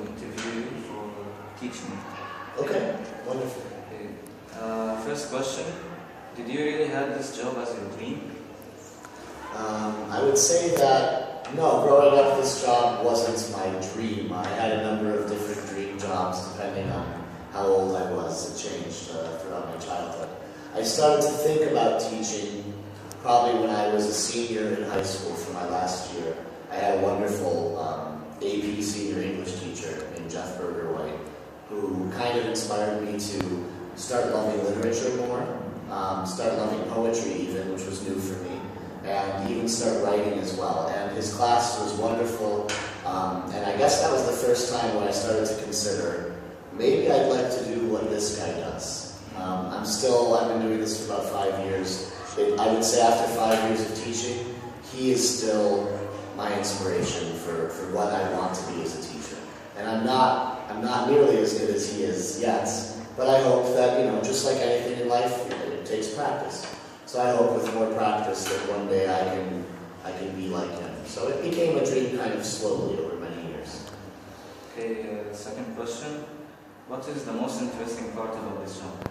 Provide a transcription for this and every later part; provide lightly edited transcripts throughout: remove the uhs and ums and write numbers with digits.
interview you for teaching. Okay, wonderful. Okay. First question, did you really have this job as your dream? I would say that, no, growing up this job wasn't my dream. I had a number of different dream jobs depending on how old I was. It changed throughout my childhood. I started to think about teaching probably when I was a senior in high school for my last year. I had a wonderful AP senior English teacher named Jeff Berger-White who kind of inspired me to start loving literature more, start loving poetry even, which was new for me, and even start writing as well. And his class was wonderful, and I guess that was the first time when I started to consider, maybe I'd like to do what this guy does. I've been doing this for about 5 years. I would say after 5 years of teaching, he is still my inspiration for what I want to be as a teacher. And I'm not nearly as good as he is yet, but I hope that, just like anything in life, it takes practice. So I hope with more practice that one day I can be like him. So it became a dream kind of slowly over many years. Okay, second question. What is the most interesting part about this job?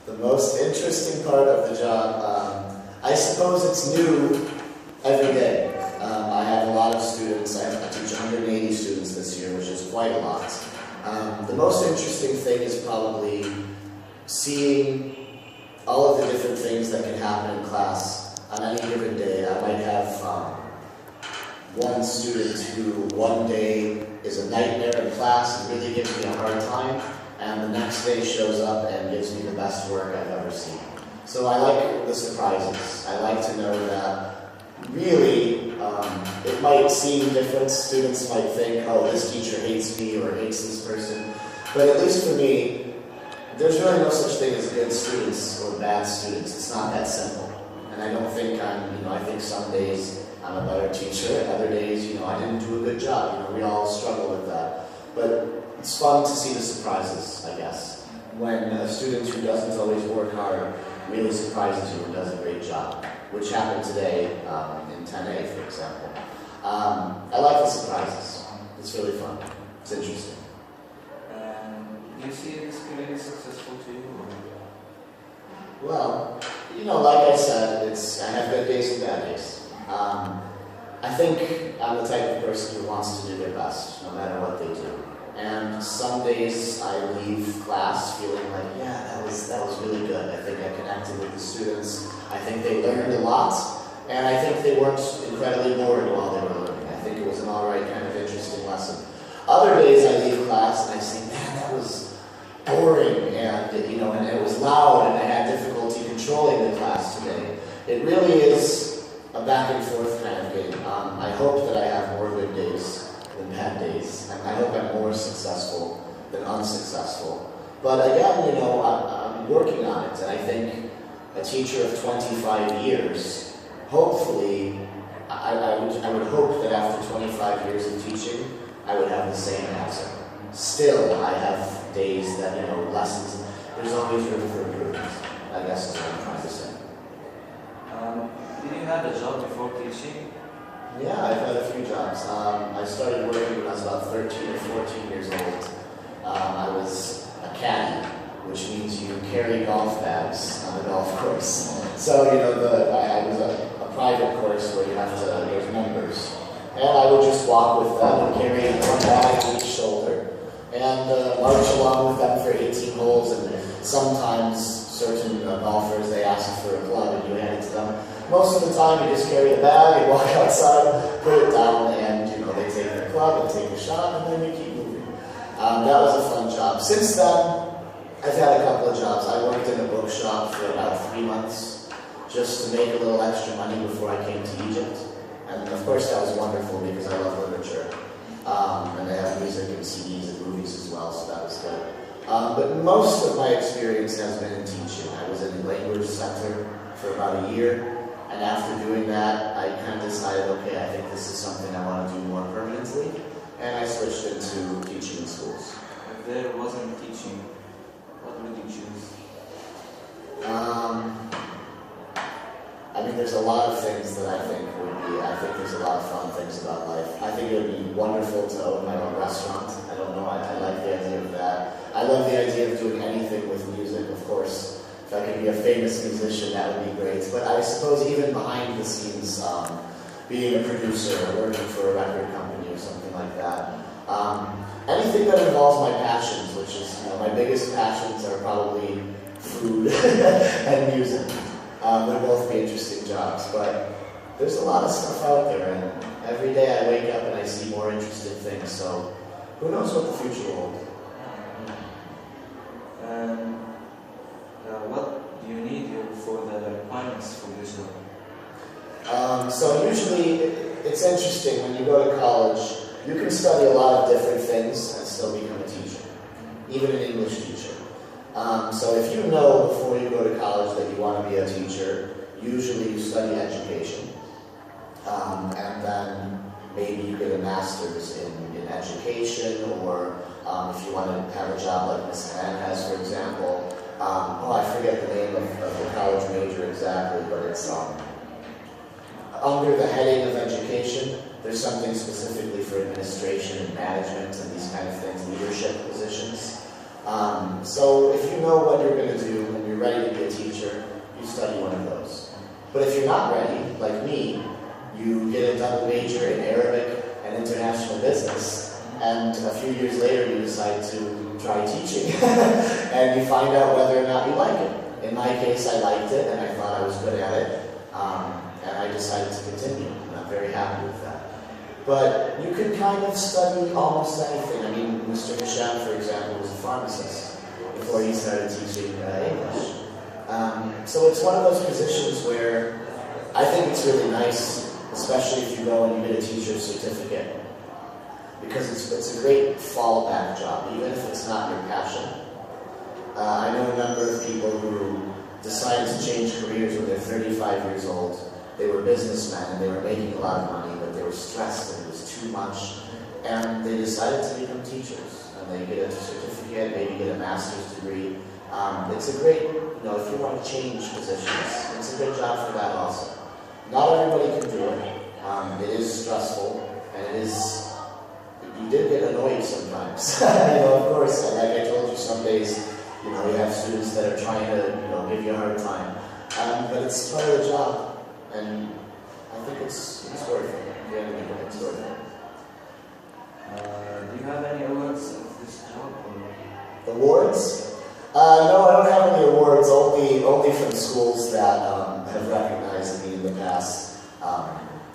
The most interesting part of the job, I suppose it's new every day. I have a lot of students. I teach 180 students this year, which is quite a lot. The most interesting thing is probably seeing all of the different things that can happen in class on any given day. I might have one student who one day is a nightmare in class and really gives me a hard time, and the next day shows up and gives me the best work I've ever seen. So I like the surprises. I like to know that really it might seem different. Students might think, oh, this teacher hates me or hates this person. But at least for me, there's really no such thing as good students or bad students. It's not that simple. And I don't think I think some days I'm a better teacher, and other days, I didn't do a good job. We all struggle with that. But it's fun to see the surprises, I guess. When a student who doesn't always work hard really surprises you and does a great job, which happened today in 10A, for example. I like the surprises. It's really fun. It's interesting. Do you see this career successful to you? Well, like I said, I have good days and bad days. I think I'm the type of person who wants to do their best, no matter what they do. And some days I leave class feeling like, yeah, that was really good. I think I connected with the students. I think they learned a lot, and I think they weren't incredibly bored while they were learning. I think it was an alright kind of interesting lesson. Other days I leave class and I say, man, that was boring, and and it was loud, and I had difficulty controlling the class today. It really is a back and forth kind of game. I hope that I have more good days than bad days. I hope I'm more successful than unsuccessful. But again, I'm working on it, and I think a teacher of 25 years, hopefully, I would hope that after 25 years of teaching, I would have the same answer. Still, I have days that, lessons, there's always room for improvement, I guess is what I'm trying to say. Did you have a job before teaching? Yeah, I've had a few jobs. I started working when I was about 13 or 14 years old. I was a caddy, which means you carry golf bags on the golf course. So, I was a private course where there's members. And I would just walk with them and carry one bag on each shoulder and march along with them for 18 holes. And sometimes certain golfers, they ask for a club and you hand it to them. Most of the time, you just carry the bag, you walk outside, put it down, and they take their club and take a shot, and then you keep moving. That was a fun job. Since then, I've had a couple of jobs. I worked in a bookshop for about 3 months, just to make a little extra money before I came to Egypt. And of course, that was wonderful because I love literature. And they have music and CDs and movies as well, so that was good. But most of my experience has been in teaching. I was in the language center for about a year. And after doing that, I kind of decided, okay, I think this is something I want to do more permanently, and I switched into teaching in schools. If there wasn't teaching, what would you choose? There's a lot of things that I think there's a lot of fun things things about life. I think it would be wonderful to own my own restaurant. I don't know, I like the idea of that. I love the idea of doing anything with music, of course. If I could be a famous musician, that would be great. But I suppose even behind the scenes, being a producer or working for a record company or something like that. Anything that involves my passions, which is, my biggest passions are probably food and music. Would both be interesting jobs, but there's a lot of stuff out there, and every day I wake up and I see more interesting things, so who knows what the future will hold. And what do you need for the requirements for this job? So usually, it's interesting, when you go to college, you can study a lot of different things and still become a teacher, even an English teacher. So if you know before you go to college that you want to be a teacher, usually you study education, and then maybe you get a master's in education, or if you want to have a job like Miss Ann has, for example. I forget the name of the college major exactly, but it's under the heading of education. There's something specifically for administration and management and these kind of things, leadership positions. So if you know what you're going to do and you're ready to be a teacher, you study one of those. But if you're not ready, like me, you get a double major in Arabic and international business, and a few years later you decide to try teaching, and you find out whether or not you like it. In my case, I liked it, and I thought I was good at it, and I decided to continue, and I'm very happy with that. But you can kind of study almost anything. I mean, Mr. Hisham, for example, was a pharmacist before he started teaching English. So it's one of those positions where I think it's really nice, especially if you go and you get a teacher's certificate, because it's a great fallback job, even if it's not your passion. I know a number of people who decided to change careers when they're 35 years old. They were businessmen and they were making a lot of money, but they were stressed and it was too much, and they decided to become teachers. And they get a certificate, maybe get a master's degree. It's a great, if you want to change positions, it's a good job for that also. Not everybody can do it. It is stressful, and you did get annoyed sometimes. Of course, like I told you, some days, you have students that are trying to, give you a hard time. But it's part of the job. And I think it's worth it. At the end of the day, it's worth it. Do you have any awards of this job? Or? Awards? No, I don't have any awards. Only from schools that have recognized me in the past.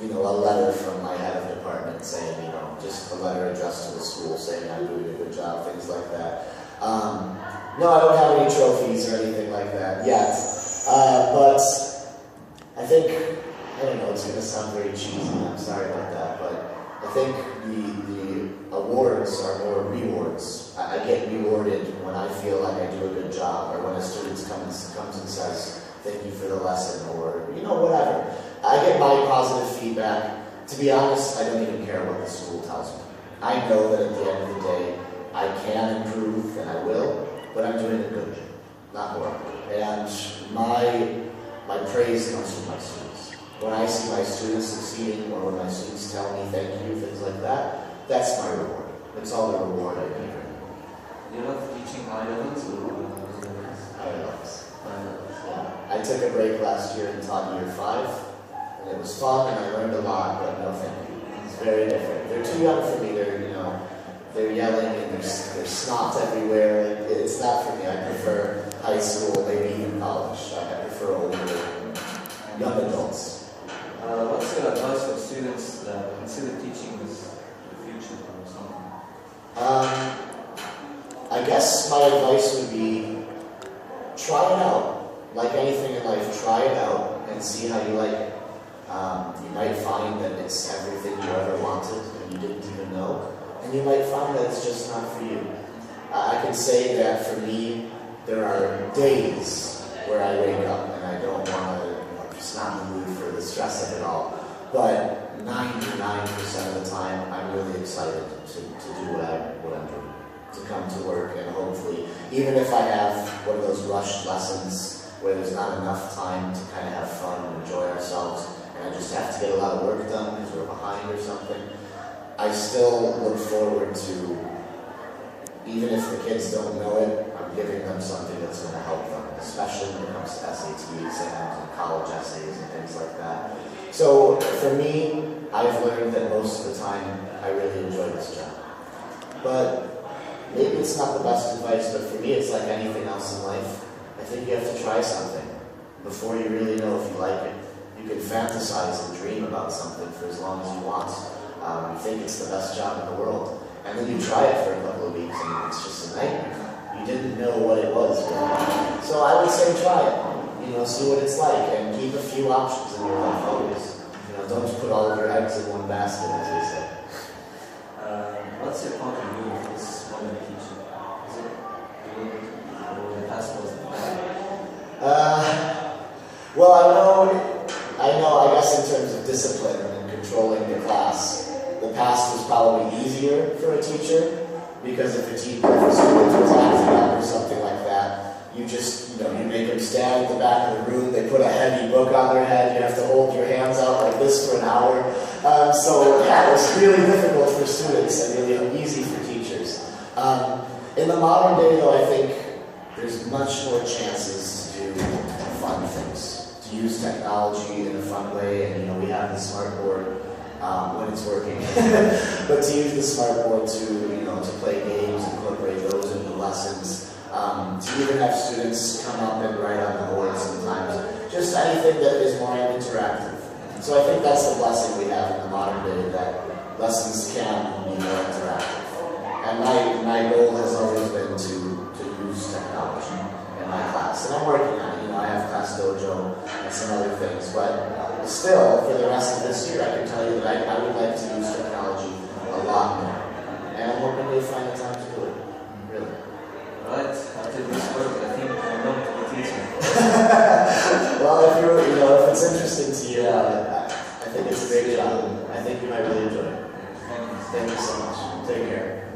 A letter from my head of department saying, just a letter addressed to the school saying I'm doing a good job, things like that. No, I don't have any trophies or anything like that yet. But I think, I don't know, it's going to sound very cheesy, I'm sorry about that, but I think the awards are more rewards. I get rewarded when I feel like I do a good job, or when a student comes and says, thank you for the lesson, or, whatever. I get my positive feedback. To be honest, I don't even care what the school tells me. I know that at the end of the day, I can improve, and I will, but I'm doing a good job, not horrible. And my praise comes from my students. When I see my students succeeding, or when my students tell me thank you, things like that, that's my reward. It's all the reward I give. Do you love teaching high levels or High levels. high levels? Yeah. I took a break last year and taught year 5, and it was fun, and I learned a lot, but no thank you. It's very different. They're too young for me. They're yelling, and there's snot everywhere. It's not for me. I prefer high school, maybe even college. I prefer older, young adults. What's your advice for students that consider teaching as the future or something? I guess my advice would be, try it out. Like anything in life, try it out and see how you like it. You might find that it's everything you ever wanted and you didn't even know. And you might find that it's just not for you. I can say that for me, there are days where I wake up and I don't want to, just not in the mood for the stress of it all. But 99% of the time, I'm really excited to do what I'm doing. To come to work and hopefully, even if I have one of those rushed lessons where there's not enough time to kind of have fun and enjoy ourselves, and I just have to get a lot of work done because we're behind or something, I still look forward to, even if the kids don't know it, I'm giving them something that's going to help them, especially when it comes to SAT exams and college essays and things like that. So for me, I've learned that most of the time I really enjoy this job. But maybe it's not the best advice, but for me it's like anything else in life. I think you have to try something before you really know if you like it. You can fantasize and dream about something for as long as you want. You think it's the best job in the world. And then you try it for a couple of weeks and it's just a nightmare. You didn't know what it was. So I would say try it. See what it's like and keep a few options in your life always. Don't put all of your eggs in one basket, as they say. What's your point of view of this modern teaching? Is it good or the past was bad? Well, I guess in terms of discipline and controlling the class, the past was probably easier for a teacher, because if a student was acting up or something like that, you make them stand at the back of the room, they put a heavy book on their head, you have to hold your hands out like this for an hour. So yeah, it was really difficult for students and really easy for teachers. In the modern day though, I think there's much more chances to do fun things, to use technology in a fun way, and we have the smart board when it's working. But to use the smart board to play games, incorporate those into lessons, to even have students come up and write on the board sometimes, just anything that is more interactive. So I think that's the blessing we have in the modern day, that lessons can be more interactive. And my goal has always been to use technology in my class, and I'm working on it. I have Class Dojo and some other things, but still, for the rest of this year, I can tell you that I would like to use technology a lot more, and I'm hoping they find the time to do it. Really. Right. After this work, I think I'm going to be teaching. Well, if it's interesting to you, I think it's a great job. I think you might really enjoy it. Thank you so much. Take care.